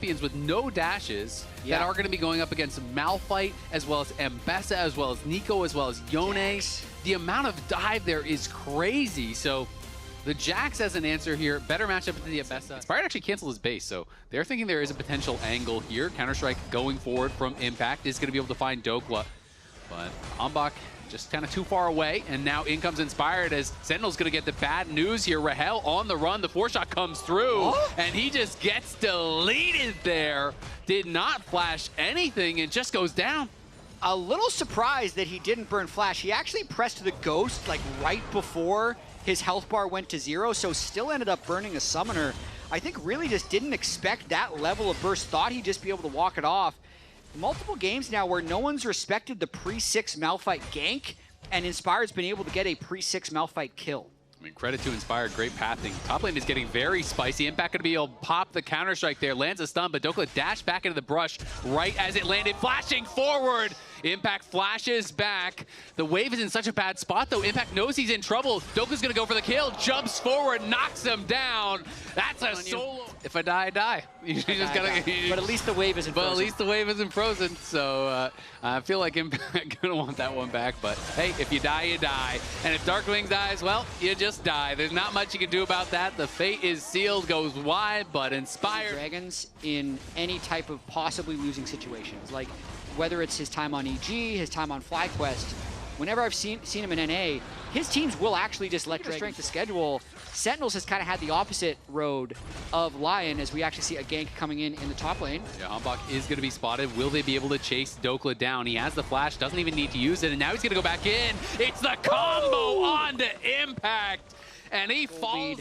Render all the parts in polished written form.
with no dashes that are going to be going up against Malphite, as well as Mbessa, as well as Nico, as well as Yone. The amount of dive there is crazy. So the Jax as an answer here, better matchup than the Mbessa. Inspired actually canceled his base, so they're thinking there is a potential angle here. Counter-Strike going forward from Impact is going to be able to find Dhokla, but Ambach just kind of too far away, and now in comes Inspired as Sentinel's going to get the bad news here. Rahel on the run, the 4-shot comes through, and he just gets deleted there. Did not flash anything, and just goes down. A little surprised that he didn't burn flash. He actually pressed the ghost like right before his health bar went to 0, so still ended up burning a summoner. I think really just didn't expect that level of burst, thought he'd just be able to walk it off. Multiple games now where no one's respected the pre-6 Malphite gank, and Inspired's been able to get a pre-6 Malphite kill. I mean, credit to Inspired, great pathing. Top lane is getting very spicy. Impact gonna be able to pop the Counter-Strike there, lands a stun, but Dhokla dashed back into the brush right as it landed, flashing forward. Impact flashes back. The wave is in such a bad spot, though. Impact knows he's in trouble. Dhokla's gonna go for the kill, jumps forward, knocks him down. That's a solo. If I die, I die. You just gotta. But at least the wave isn't frozen. But at least the wave isn't frozen. So I feel like Impact gonna want that one back. But hey, if you die, you die. And if Darkwing dies, well, you just die. There's not much you can do about that. The fate is sealed, goes wide, but Inspired. Dragons in any type of possibly losing situations, like whether it's his time on EG, his time on FlyQuest, whenever I've seen him in NA, his teams will actually just let the strength of schedule. Sentinels has kind of had the opposite road of Lyon, as we actually see a gank coming in the top lane. Yeah, Ambach is going to be spotted. Will they be able to chase Dhokla down? He has the flash, doesn't even need to use it, and now he's going to go back in. It's the combo onto Impact, and he falls.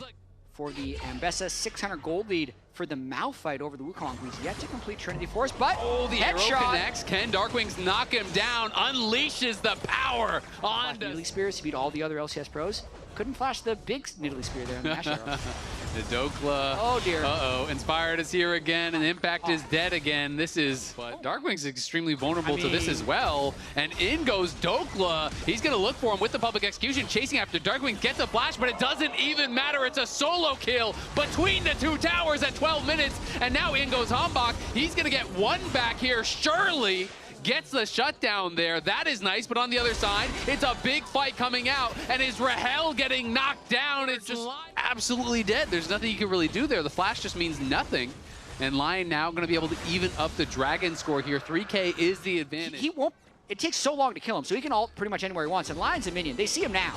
For the Mbessa, 600 gold lead for the Malphite over the Wukong, who's yet to complete Trinity Force, but the arrow connects. Can Darkwings knock him down? Unleashes the power on Nidalee Spears to beat all the other LCS pros. Couldn't flash the big Nidalee Spear there in the Nash arrow. The Dhokla. Oh dear. Uh-oh. Inspired is here again, and Impact is dead again. This is, but Darkwing's extremely vulnerable to this as well. And in goes Dhokla. He's gonna look for him with the public execution, chasing after Darkwing, gets a flash, but it doesn't even matter. It's a solo kill between the two towers at 12 minutes. And now in goes Ambach. He's gonna get one back here, surely. Gets the shutdown there. That is nice, but on the other side, it's a big fight coming out, and is Rahel getting knocked down? It's just absolutely dead. There's nothing you can really do there. The flash just means nothing. And Lyon now going to be able to even up the Dragon score here. 3K is the advantage. He won't. It takes so long to kill him, so he can ult pretty much anywhere he wants. And Lyon's a minion. They see him now.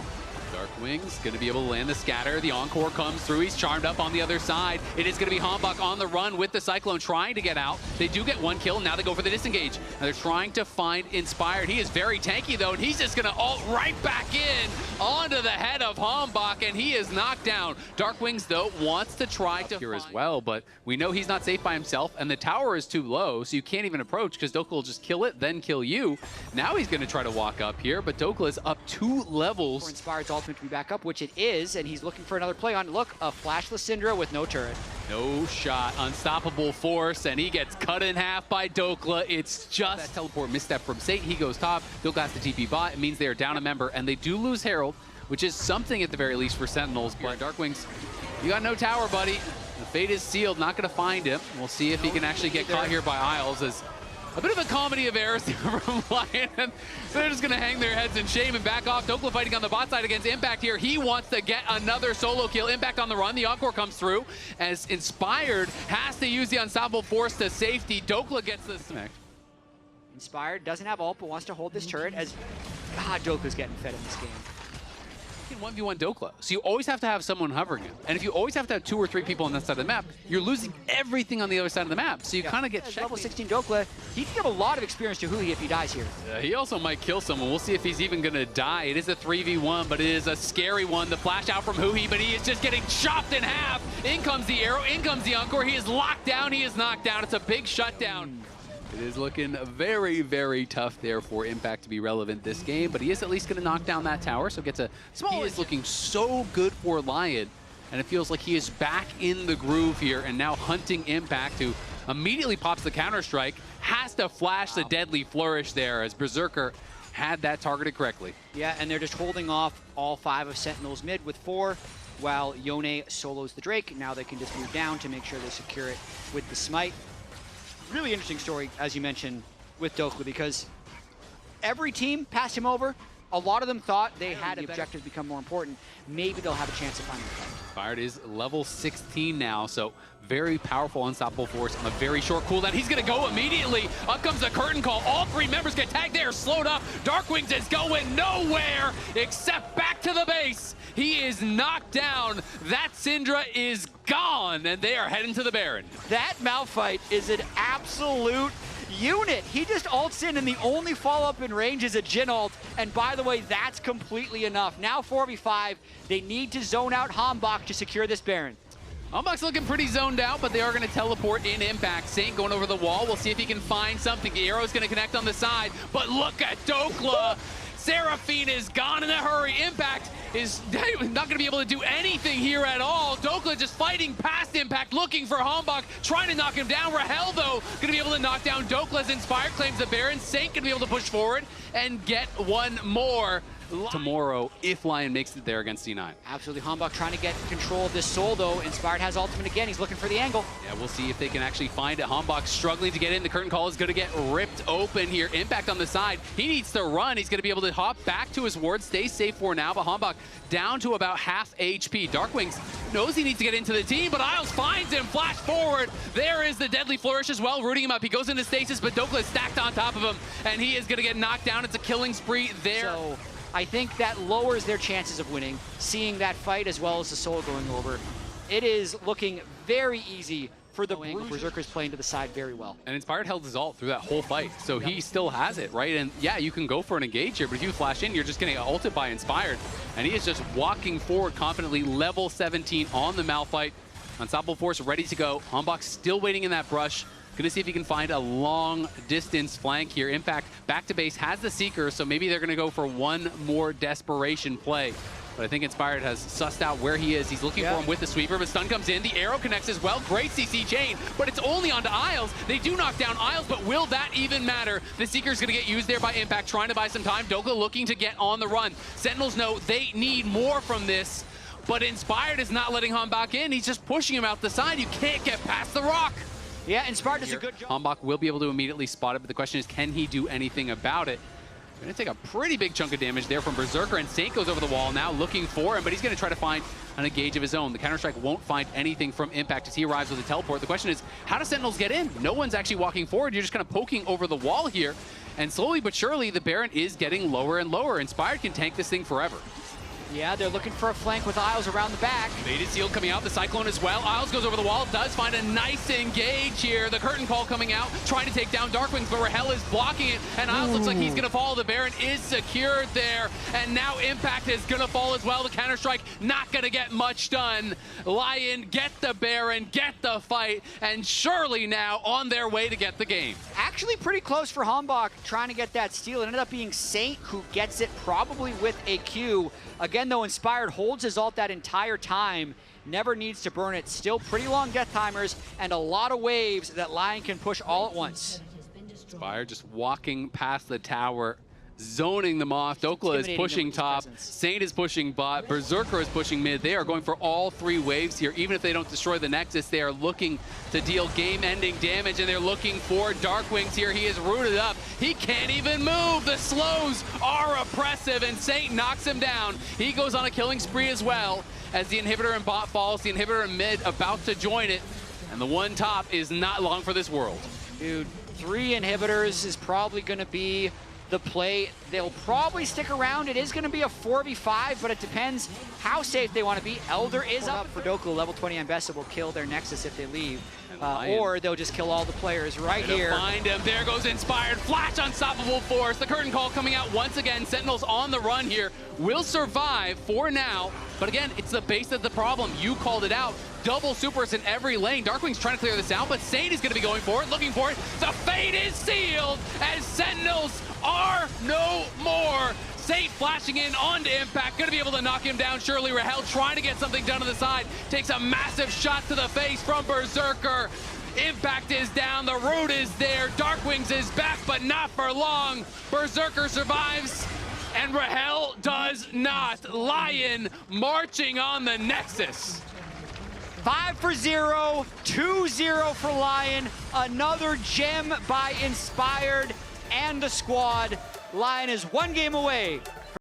Darkwing's going to be able to land the scatter. The Encore comes through. He's charmed up on the other side. It is going to be Ambach on the run with the Cyclone trying to get out. They do get one kill. Now they go for the disengage. And they're trying to find Inspired. He is very tanky, though, and he's just going to ult right back in onto the head of Ambach, and he is knocked down. Darkwings, though, wants to try to here as well, but we know he's not safe by himself, and the tower is too low, so you can't even approach because Dhokla will just kill it, then kill you. Now he's going to try to walk up here, but Dhokla is up 2 levels. For Inspired's ultimate to be back up, which it is, and he's looking for another play on. Look, a flashless Syndra with no turret. No shot, unstoppable force, and he gets cut in half by Dhokla. It's just that teleport misstep from Satan. He goes top. Dhokla has to TP bot. It means they are down a member, and they do lose Herald, which is something at the very least for Sentinels. But Darkwings, you got no tower, buddy. The fate is sealed. Not going to find him. We'll see if he can actually get caught here by Isles. As a bit of a comedy of errors from Lyon. They're just going to hang their heads in shame and back off. Dhokla fighting on the bot side against Impact here. He wants to get another solo kill. Impact on the run. The Encore comes through as Inspired has to use the unstoppable force to safety. Dhokla gets the smack. Inspired doesn't have ult, but wants to hold this turret as Dhokla's getting fed in this game. You can 1v1 Dhokla, so you always have to have someone hovering him. And if you always have to have 2 or 3 people on that side of the map, you're losing everything on the other side of the map. So you kind of get checked. Level 16 Dhokla, he can give a lot of experience to Hui if he dies here. He also might kill someone. We'll see if he's even going to die. It is a 3v1, but it is a scary one. The flash out from Hui, but he is just getting chopped in half. In comes the arrow, in comes the Encore. He is locked down, he is knocked down. It's a big shutdown. It is looking very, very tough there for Impact to be relevant this game, but he is at least going to knock down that tower, so gets a small. He is looking so good for Lyon, and it feels like he is back in the groove here and now hunting Impact, who immediately pops the Counter-Strike, has to flash the deadly flourish there as Berserker had that targeted correctly. Yeah, and they're just holding off all 5 of Sentinels mid with 4, while Yone solos the Drake. Now they can just move down to make sure they secure it with the Smite. really interesting story, as you mentioned, with Dhokla, because every team passed him over. A lot of them thought they had the objectives become more important. Maybe they'll have a chance to find the fight. Inspired is level 16 now, so very powerful, unstoppable force on a very short cooldown. He's gonna go immediately. Up comes the curtain call. All three members get tagged. They are slowed up. Darkwings is going nowhere except back to the base. He is knocked down. That Syndra is gone, and they are heading to the Baron. That Malphite is an absolute unit. He just ults in, and the only follow-up in range is a Jhin ult. And by the way, that's completely enough. Now 4v5, they need to zone out Hambach to secure this Baron. Hambach's looking pretty zoned out, but they are going to teleport in Impact. Saint going over the wall. We'll see if he can find something. The arrow's going to connect on the side, but look at Dhokla. Seraphine is gone in a hurry. Impact is not going to be able to do anything here at all. Dhokla just fighting past Impact, looking for Hambach, trying to knock him down. Rahel, though, going to be able to knock down Dhokla as Inspired claims the Baron. Saint going to be able to push forward and get one more tomorrow if Lyon makes it there against C9. Absolutely. Hambach trying to get control of this soul, though. Inspired has ultimate again. He's looking for the angle. Yeah, we'll see if they can actually find it. Hambach struggling to get in. The curtain call is going to get ripped open here. Impact on the side. He needs to run. He's going to be able to hop back to his ward, stay safe for now, but Hambach down to about half HP. Darkwings knows he needs to get into the team, but Isles finds him. Flash forward. There is the deadly flourish as well, rooting him up. He goes into stasis, but Dhokla is stacked on top of him, and he is going to get knocked down. It's a killing spree there. So I think that lowers their chances of winning, seeing that fight as well as the soul going over. It is looking very easy for the Berserkers playing to the side very well. And Inspired held his ult through that whole fight, so he still has it, right? And yeah, you can go for an engage here, but if you flash in, you're just getting ulted by Inspired. And he is just walking forward confidently, level 17 on the Malphite. Unstoppable Force ready to go. Hambach still waiting in that brush. Gonna see if he can find a long distance flank here. Impact back to base, has the Seeker, so maybe they're gonna go for one more desperation play. But I think Inspired has sussed out where he is. He's looking for him with the sweeper, but stun comes in. The arrow connects as well. Great CC chain, but it's only onto Isles. They do knock down Isles, but will that even matter? The Seeker's gonna get used there by Impact, trying to buy some time. Dhokla looking to get on the run. Sentinels know they need more from this, but Inspired is not letting Hambach in. He's just pushing him out the side. You can't get past the rock. Yeah, Inspired does a good job. Hambach will be able to immediately spot it, but the question is, can he do anything about it? Gonna take a pretty big chunk of damage there from Berserker, and Saint goes over the wall now looking for him, but he's gonna try to find an engage of his own. The Counter-Strike won't find anything from Impact as he arrives with a teleport. The question is, how do Sentinels get in? No one's actually walking forward. You're just kind of poking over the wall here, and slowly but surely, the Baron is getting lower and lower. Inspired can tank this thing forever. Yeah, they're looking for a flank with Isles around the back. Baited Seal coming out, the Cyclone as well. Isles goes over the wall, does find a nice engage here. The curtain call coming out, trying to take down Darkwings, but Rahel is blocking it, and Isles looks like he's gonna fall. The Baron is secured there, and now Impact is gonna fall as well. The Counter-Strike not gonna get much done. Lyon get the Baron, get the fight, and surely now on their way to get the game. Actually pretty close for Hambach, trying to get that steal. It ended up being Saint who gets it, probably with a Q. Again, though, Inspired holds his ult that entire time, never needs to burn it. Still pretty long death timers and a lot of waves that Lyon can push all at once. Inspired just walking past the tower, zoning them off. Dhokla is pushing top, Saint is pushing bot, Berserker is pushing mid. They are going for all three waves here. Even if they don't destroy the Nexus, they are looking to deal game-ending damage, and they're looking for Darkwings here. He is rooted up. He can't even move. The slows are oppressive, and Saint knocks him down. He goes on a killing spree as well as the inhibitor in bot falls. The inhibitor in mid about to join it, and the one top is not long for this world. Dude, 3 inhibitors is probably going to be the play. They'll probably stick around. It is going to be a 4v5, but it depends how safe they want to be. Elder is up for Dhokla. Level 20 Ambessa will kill their Nexus if they leave. Or they'll just kill all the players right here. Find him. There goes Inspired. Flash Unstoppable Force. The curtain call coming out once again. Sentinels on the run here. Will survive for now. But again, it's the base of the problem. You called it out. Double supers in every lane. Darkwing's trying to clear this out, but Saint is going to be going for it, looking for it. The fate is sealed as Sentinels are no more. Saint flashing in onto Impact, going to be able to knock him down. Surely Rahel trying to get something done on the side. Takes a massive shot to the face from Berserker. Impact is down, the root is there. Darkwings is back, but not for long. Berserker survives, and Rahel does not. Lyon marching on the Nexus. 5 for 0, 2-0 for Lyon. Another gem by Inspired and the squad. Lyon is 1 game away